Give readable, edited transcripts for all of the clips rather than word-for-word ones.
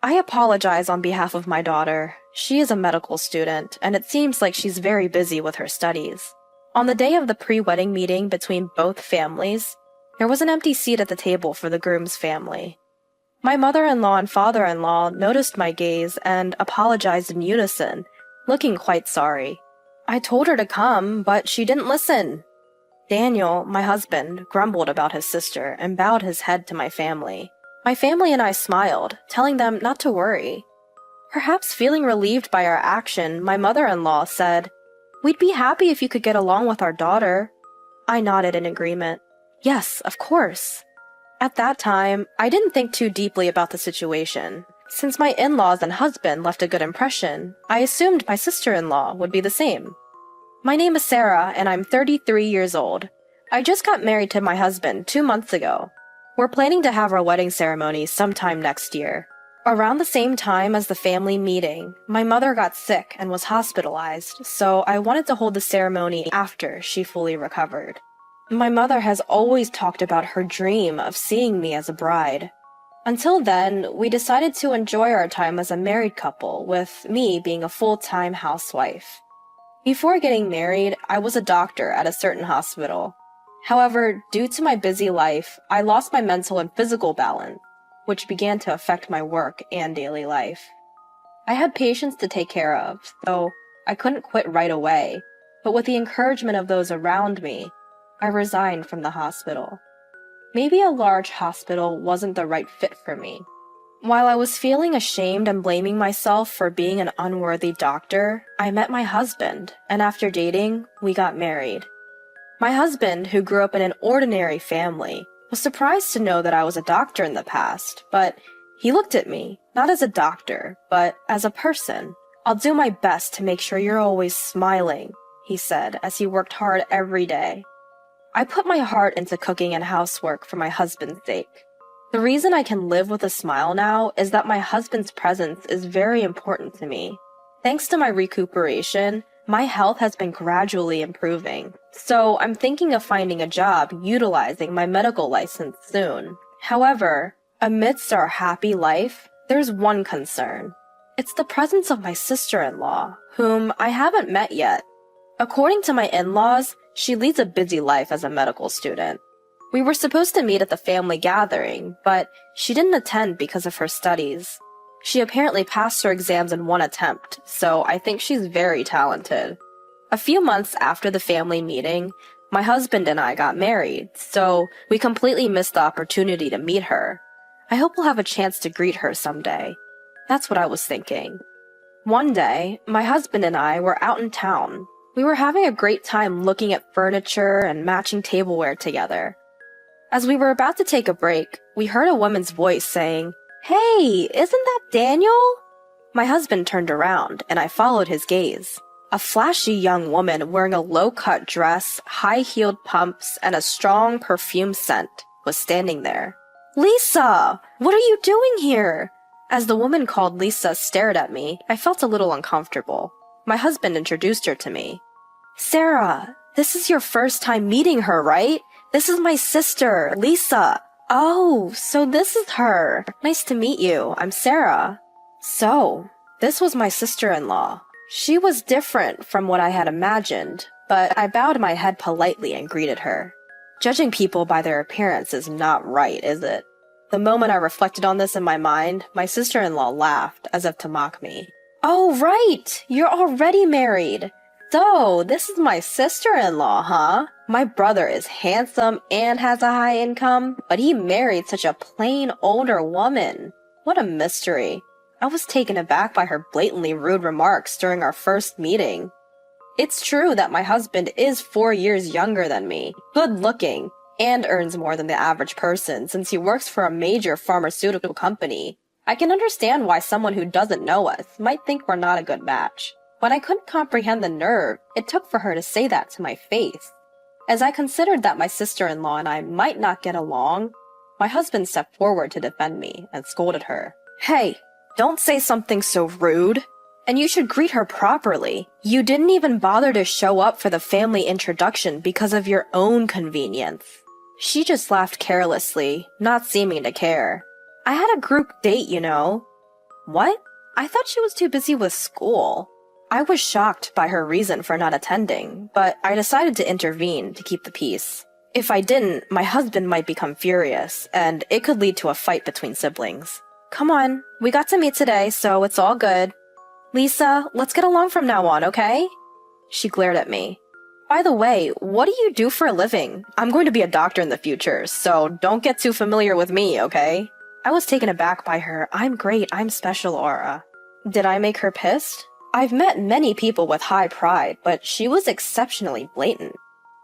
I apologize on behalf of my daughter. She is a medical student, and it seems like she's very busy with her studies. On the day of the pre-wedding meeting between both families, there was an empty seat at the table for the groom's family. My mother-in-law and father-in-law noticed my gaze and apologized in unison, looking quite sorry. I told her to come, but she didn't listen. Daniel, my husband, grumbled about his sister and bowed his head to my family. My family and I smiled, telling them not to worry. Perhaps feeling relieved by our action, my mother-in-law said, "We'd be happy if you could get along with our daughter." I nodded in agreement. Yes, of course. At that time, I didn't think too deeply about the situation. Since my in-laws and husband left a good impression, I assumed my sister-in-law would be the same. My name is Sarah, and I'm 33 years old. I just got married to my husband 2 months ago. We're planning to have our wedding ceremony sometime next year. Around the same time as the family meeting, my mother got sick and was hospitalized, so I wanted to hold the ceremony after she fully recovered. My mother has always talked about her dream of seeing me as a bride. Until then, we decided to enjoy our time as a married couple, with me being a full-time housewife. Before getting married, I was a doctor at a certain hospital. However, due to my busy life, I lost my mental and physical balance, which began to affect my work and daily life. I had patients to take care of, so I couldn't quit right away, but with the encouragement of those around me, I resigned from the hospital. Maybe a large hospital wasn't the right fit for me. While I was feeling ashamed and blaming myself for being an unworthy doctor, I met my husband, and after dating, we got married. My husband, who grew up in an ordinary family, was surprised to know that I was a doctor in the past, but he looked at me, not as a doctor, but as a person. "I'll do my best to make sure you're always smiling," he said as he worked hard every day. I put my heart into cooking and housework for my husband's sake. The reason I can live with a smile now is that my husband's presence is very important to me. Thanks to my recuperation, my health has been gradually improving, so I'm thinking of finding a job utilizing my medical license soon. However, amidst our happy life, there's one concern. It's the presence of my sister-in-law, whom I haven't met yet. According to my in-laws, she leads a busy life as a medical student. We were supposed to meet at the family gathering, but she didn't attend because of her studies. She apparently passed her exams in one attempt, so I think she's very talented. A few months after the family meeting, my husband and I got married, so we completely missed the opportunity to meet her. I hope we'll have a chance to greet her someday. That's what I was thinking. One day, my husband and I were out in town. We were having a great time looking at furniture and matching tableware together. As we were about to take a break, we heard a woman's voice saying, "Hey, isn't that Daniel?" My husband turned around, and I followed his gaze. A flashy young woman wearing a low-cut dress, high-heeled pumps, and a strong perfume scent was standing there. "Lisa, what are you doing here?" As the woman called Lisa stared at me, I felt a little uncomfortable. My husband introduced her to me. "Sarah, this is your first time meeting her, right? This is my sister, Lisa." "Oh, so this is her. Nice to meet you. I'm Sarah." So, this was my sister-in-law. She was different from what I had imagined, but I bowed my head politely and greeted her. Judging people by their appearance is not right, is it? The moment I reflected on this in my mind, my sister-in-law laughed, as if to mock me. "Oh, right! You're already married! So, this is my sister-in-law, huh? My brother is handsome and has a high income, but he married such a plain older woman. What a mystery." I was taken aback by her blatantly rude remarks during our first meeting. It's true that my husband is 4 years younger than me, good-looking, and earns more than the average person since he works for a major pharmaceutical company. I can understand why someone who doesn't know us might think we're not a good match. But I couldn't comprehend the nerve it took for her to say that to my face. As I considered that my sister-in-law and I might not get along, my husband stepped forward to defend me and scolded her. "Hey, don't say something so rude. And you should greet her properly. You didn't even bother to show up for the family introduction because of your own convenience." She just laughed carelessly, not seeming to care. "I had a group date, you know." What? I thought she was too busy with school. I was shocked by her reason for not attending, but I decided to intervene to keep the peace. If I didn't, my husband might become furious, and it could lead to a fight between siblings. Come on, we got to meet today, so it's all good. Lisa, let's get along from now on, okay? She glared at me. By the way, what do you do for a living? I'm going to be a doctor in the future, so don't get too familiar with me, okay? I was taken aback by her "I'm great, I'm special" aura. Did I make her pissed? I've met many people with high pride, but she was exceptionally blatant.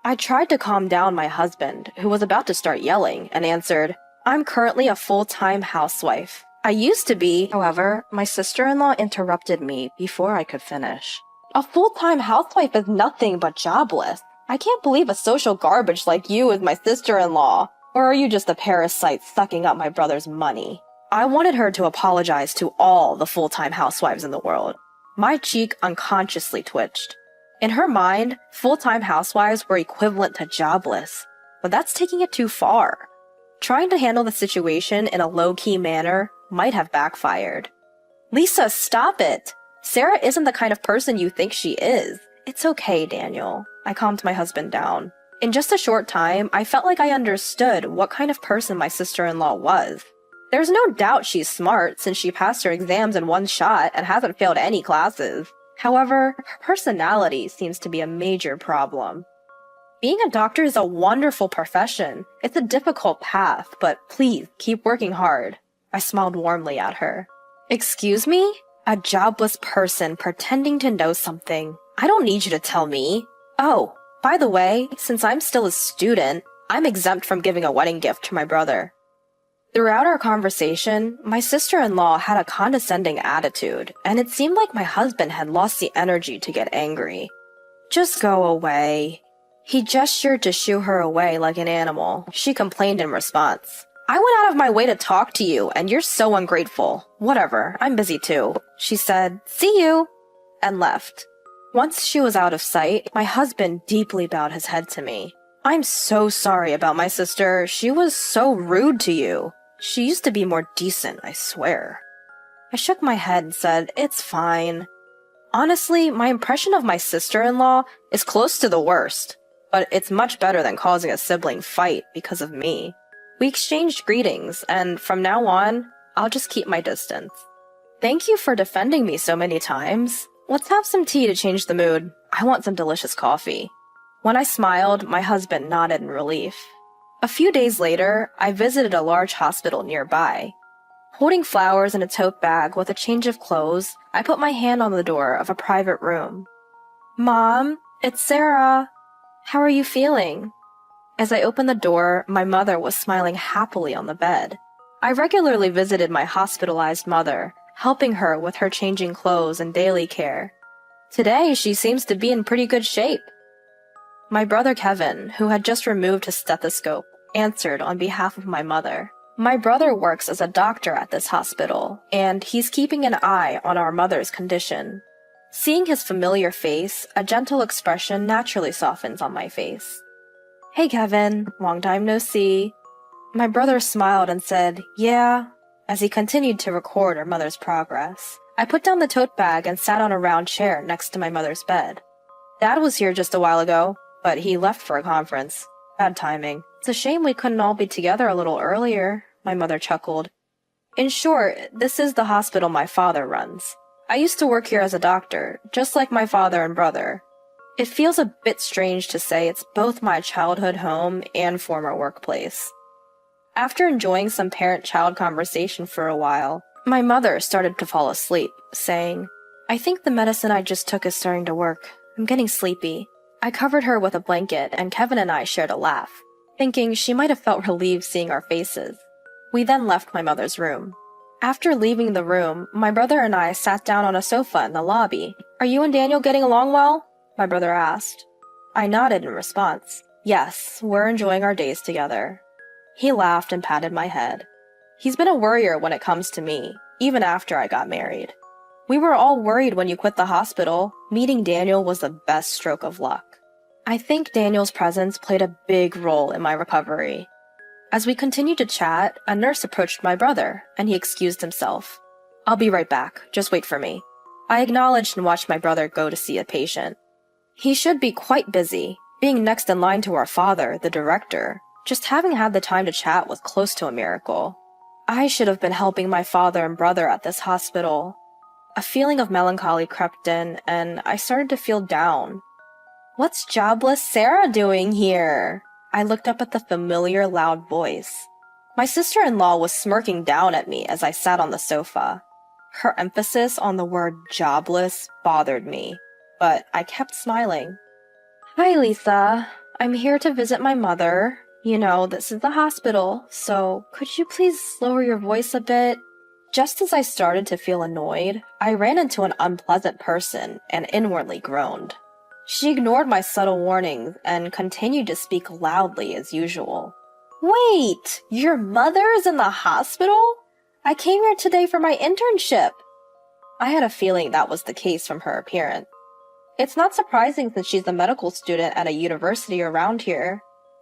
I tried to calm down my husband, who was about to start yelling, and answered, "I'm currently a full-time housewife. I used to be." However, my sister-in-law interrupted me before I could finish. A full-time housewife is nothing but jobless. I can't believe a social garbage like you is my sister-in-law. Or are you just a parasite sucking up my brother's money? I wanted her to apologize to all the full-time housewives in the world. My cheek unconsciously twitched. In her mind, full-time housewives were equivalent to jobless, but that's taking it too far. Trying to handle the situation in a low-key manner might have backfired. Lisa, stop it! Sarah isn't the kind of person you think she is. It's okay, Daniel. I calmed my husband down. In just a short time, I felt like I understood what kind of person my sister-in-law was. There's no doubt she's smart since she passed her exams in one shot and hasn't failed any classes. However, her personality seems to be a major problem. Being a doctor is a wonderful profession. It's a difficult path, but please keep working hard. I smiled warmly at her. Excuse me? A jobless person pretending to know something. I don't need you to tell me. Oh, by the way, since I'm still a student, I'm exempt from giving a wedding gift to my brother. Throughout our conversation, my sister-in-law had a condescending attitude, and it seemed like my husband had lost the energy to get angry. Just go away. He gestured to shoo her away like an animal. She complained in response. I went out of my way to talk to you, and you're so ungrateful. Whatever, I'm busy too. She said, "See you," and left. Once she was out of sight, my husband deeply bowed his head to me. I'm so sorry about my sister. She was so rude to you. She used to be more decent, I swear. I shook my head and said, it's fine. Honestly, my impression of my sister-in-law is close to the worst, but it's much better than causing a sibling fight because of me. We exchanged greetings, and from now on, I'll just keep my distance. Thank you for defending me so many times. Let's have some tea to change the mood. I want some delicious coffee. When I smiled, my husband nodded in relief. A few days later, I visited a large hospital nearby. Holding flowers in a tote bag with a change of clothes, I put my hand on the door of a private room. Mom, it's Sarah. How are you feeling? As I opened the door, my mother was smiling happily on the bed. I regularly visited my hospitalized mother, helping her with her changing clothes and daily care. Today, she seems to be in pretty good shape. My brother Kevin, who had just removed his stethoscope, answered on behalf of my mother. My brother works as a doctor at this hospital, and he's keeping an eye on our mother's condition. Seeing his familiar face, a gentle expression naturally softens on my face. Hey Kevin, long time no see. My brother smiled and said, yeah, as he continued to record our mother's progress. I put down the tote bag and sat on a round chair next to my mother's bed. Dad was here just a while ago, but he left for a conference. Bad timing. It's a shame we couldn't all be together a little earlier, my mother chuckled. In short, this is the hospital my father runs. I used to work here as a doctor, just like my father and brother. It feels a bit strange to say it's both my childhood home and former workplace. After enjoying some parent-child conversation for a while, my mother started to fall asleep, saying, I think the medicine I just took is starting to work. I'm getting sleepy. I covered her with a blanket, and Kevin and I shared a laugh, thinking she might have felt relieved seeing our faces. We then left my mother's room. After leaving the room, my brother and I sat down on a sofa in the lobby. Are you and Daniel getting along well? My brother asked. I nodded in response. Yes, we're enjoying our days together. He laughed and patted my head. He's been a worrier when it comes to me, even after I got married. We were all worried when you quit the hospital. Meeting Daniel was the best stroke of luck. I think Daniel's presence played a big role in my recovery. As we continued to chat, a nurse approached my brother, and he excused himself. I'll be right back. Just wait for me. I acknowledged and watched my brother go to see a patient. He should be quite busy, being next in line to our father, the director. Just having had the time to chat was close to a miracle. I should have been helping my father and brother at this hospital. A feeling of melancholy crept in, and I started to feel down. What's jobless Sarah doing here? I looked up at the familiar, loud voice. My sister-in-law was smirking down at me as I sat on the sofa. Her emphasis on the word jobless bothered me, but I kept smiling. Hi, Lisa. I'm here to visit my mother. You know, this is the hospital, so could you please lower your voice a bit? Just as I started to feel annoyed, I ran into an unpleasant person and inwardly groaned. She ignored my subtle warnings and continued to speak loudly as usual. Wait, your mother is in the hospital? I came here today for my internship. I had a feeling that was the case from her appearance. It's not surprising since she's a medical student at a university around here.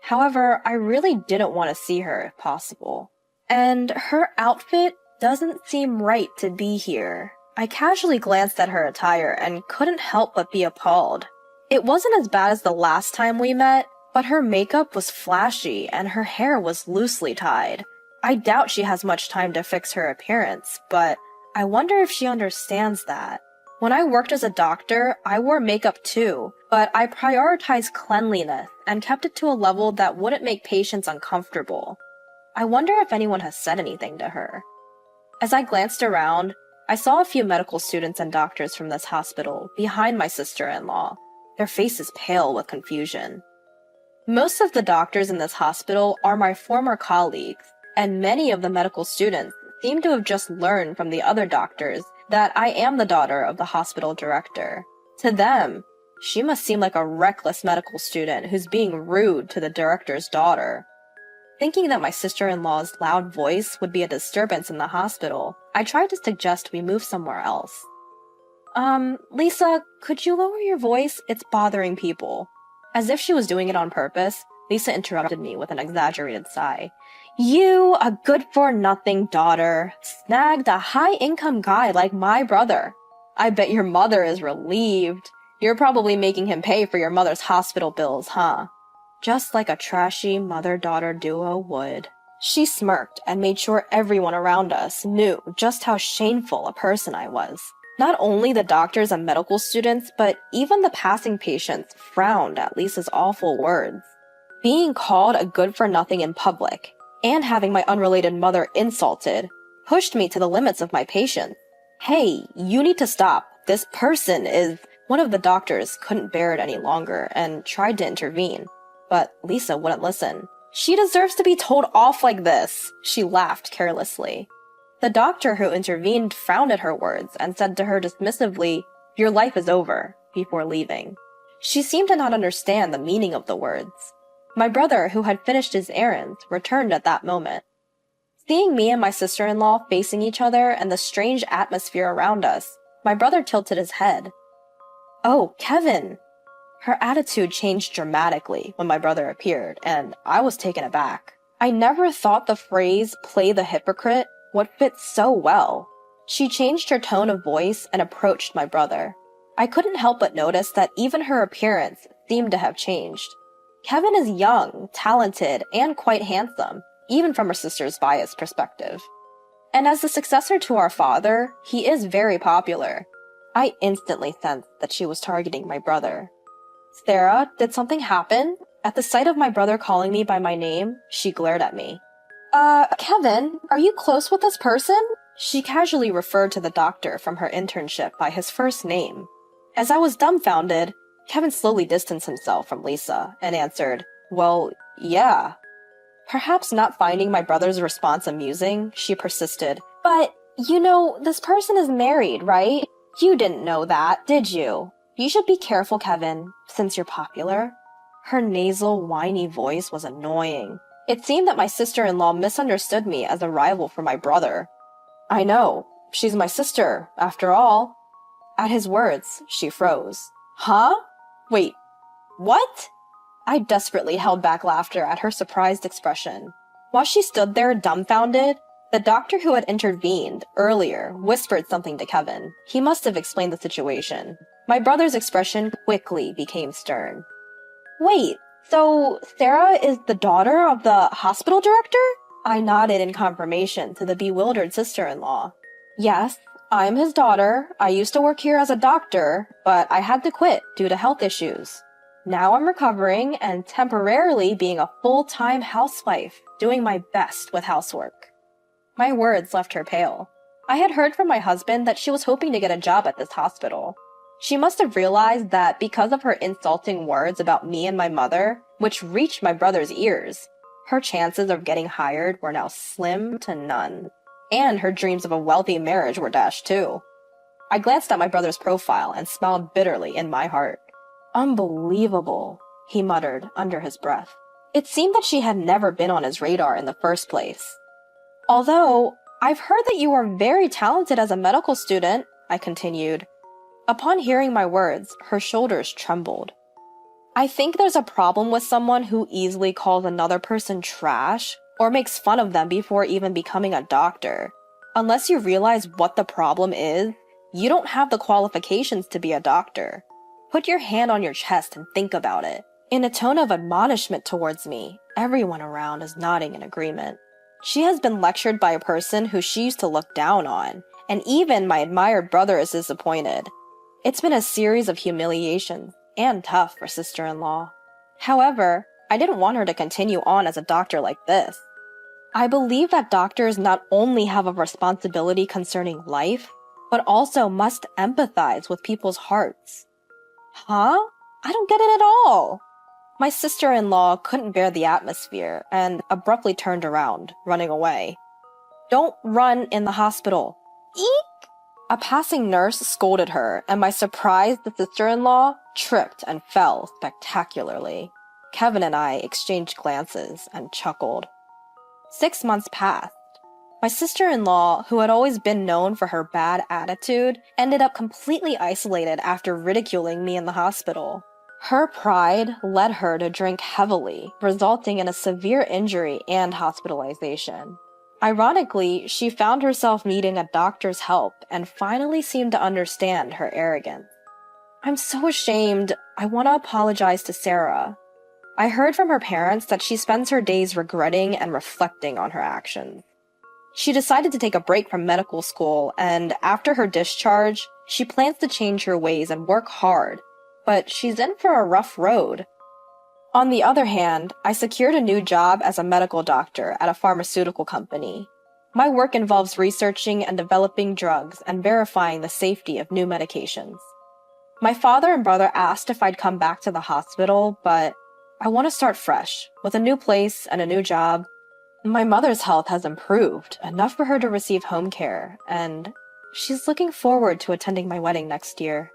However, I really didn't want to see her if possible. And her outfit doesn't seem right to be here. I casually glanced at her attire and couldn't help but be appalled. It wasn't as bad as the last time we met, but her makeup was flashy and her hair was loosely tied. I doubt she has much time to fix her appearance, but I wonder if she understands that. When I worked as a doctor, I wore makeup too, but I prioritized cleanliness and kept it to a level that wouldn't make patients uncomfortable. I wonder if anyone has said anything to her. As I glanced around, I saw a few medical students and doctors from this hospital behind my sister-in-law, their faces pale with confusion. Most of the doctors in this hospital are my former colleagues, and many of the medical students seem to have just learned from the other doctors that I am the daughter of the hospital director. To them, she must seem like a reckless medical student who's being rude to the director's daughter. Thinking that my sister-in-law's loud voice would be a disturbance in the hospital, I tried to suggest we move somewhere else. Lisa, could you lower your voice? It's bothering people. As if she was doing it on purpose, Lisa interrupted me with an exaggerated sigh. You, a good-for-nothing daughter, snagged a high-income guy like my brother. I bet your mother is relieved. You're probably making him pay for your mother's hospital bills, huh? Just like a trashy mother-daughter duo would. She smirked and made sure everyone around us knew just how shameful a person I was. Not only the doctors and medical students, but even the passing patients frowned at Lisa's awful words. Being called a good-for-nothing in public, and having my unrelated mother insulted, pushed me to the limits of my patience. Hey, you need to stop. This person is... One of the doctors couldn't bear it any longer and tried to intervene, but Lisa wouldn't listen. She deserves to be told off like this, she laughed carelessly. The doctor who intervened frowned at her words and said to her dismissively, "Your life is over," before leaving. She seemed to not understand the meaning of the words. My brother, who had finished his errands, returned at that moment. Seeing me and my sister-in-law facing each other and the strange atmosphere around us, my brother tilted his head. "Oh, Kevin!" Her attitude changed dramatically when my brother appeared, and I was taken aback. I never thought the phrase, "play the hypocrite," would fit so well. She changed her tone of voice and approached my brother. I couldn't help but notice that even her appearance seemed to have changed. Kevin is young, talented, and quite handsome, even from her sister's biased perspective. And as the successor to our father, he is very popular. I instantly sensed that she was targeting my brother. "Sarah, did something happen?" At the sight of my brother calling me by my name, she glared at me. Kevin, are you close with this person?" She casually referred to the doctor from her internship by his first name. As I was dumbfounded, Kevin slowly distanced himself from Lisa and answered, "Well, yeah." Perhaps not finding my brother's response amusing, she persisted, "But, you know, this person is married, right? You didn't know that, did you? You should be careful, Kevin, since you're popular." Her nasal, whiny voice was annoying. It seemed that my sister-in-law misunderstood me as a rival for my brother. "I know. She's my sister, after all." At his words, she froze. "Huh? Wait, what?" I desperately held back laughter at her surprised expression. While she stood there dumbfounded, The doctor who had intervened earlier whispered something to Kevin. He must have explained the situation. My brother's expression quickly became stern. Wait, so Sarah is the daughter of the hospital director? I nodded in confirmation to the bewildered sister-in-law. Yes, I'm his daughter. I used to work here as a doctor, but I had to quit due to health issues. Now I'm recovering and temporarily being a full-time housewife, doing my best with housework. My words left her pale. I had heard from my husband that she was hoping to get a job at this hospital. She must have realized that because of her insulting words about me and my mother, which reached my brother's ears, her chances of getting hired were now slim to none. And her dreams of a wealthy marriage were dashed too. I glanced at my brother's profile and smiled bitterly in my heart. Unbelievable, he muttered under his breath. It seemed that she had never been on his radar in the first place. Although, I've heard that you are very talented as a medical student, I continued. Upon hearing my words, her shoulders trembled. I think there's a problem with someone who easily calls another person trash or makes fun of them before even becoming a doctor. Unless you realize what the problem is, you don't have the qualifications to be a doctor. Put your hand on your chest and think about it. In a tone of admonishment towards me, everyone around is nodding in agreement. She has been lectured by a person who she used to look down on, and even my admired brother is disappointed. It's been a series of humiliations, and tough for sister-in-law. However, I didn't want her to continue on as a doctor like this. I believe that doctors not only have a responsibility concerning life, but also must empathize with people's hearts. Huh? I don't get it at all. My sister-in-law couldn't bear the atmosphere and abruptly turned around, running away. Don't run in the hospital. Eek! A passing nurse scolded her, and my surprised sister-in-law tripped and fell spectacularly. Kevin and I exchanged glances and chuckled. 6 months passed. My sister-in-law, who had always been known for her bad attitude, ended up completely isolated after ridiculing me in the hospital. Her pride led her to drink heavily, resulting in a severe injury and hospitalization. Ironically, she found herself needing a doctor's help and finally seemed to understand her arrogance. I'm so ashamed. I want to apologize to Sarah. I heard from her parents that she spends her days regretting and reflecting on her actions. She decided to take a break from medical school, and after her discharge, she plans to change her ways and work hard, but she's in for a rough road. On the other hand, I secured a new job as a medical doctor at a pharmaceutical company. My work involves researching and developing drugs and verifying the safety of new medications. My father and brother asked if I'd come back to the hospital, but I want to start fresh, with a new place and a new job. My mother's health has improved, enough for her to receive home care, and she's looking forward to attending my wedding next year.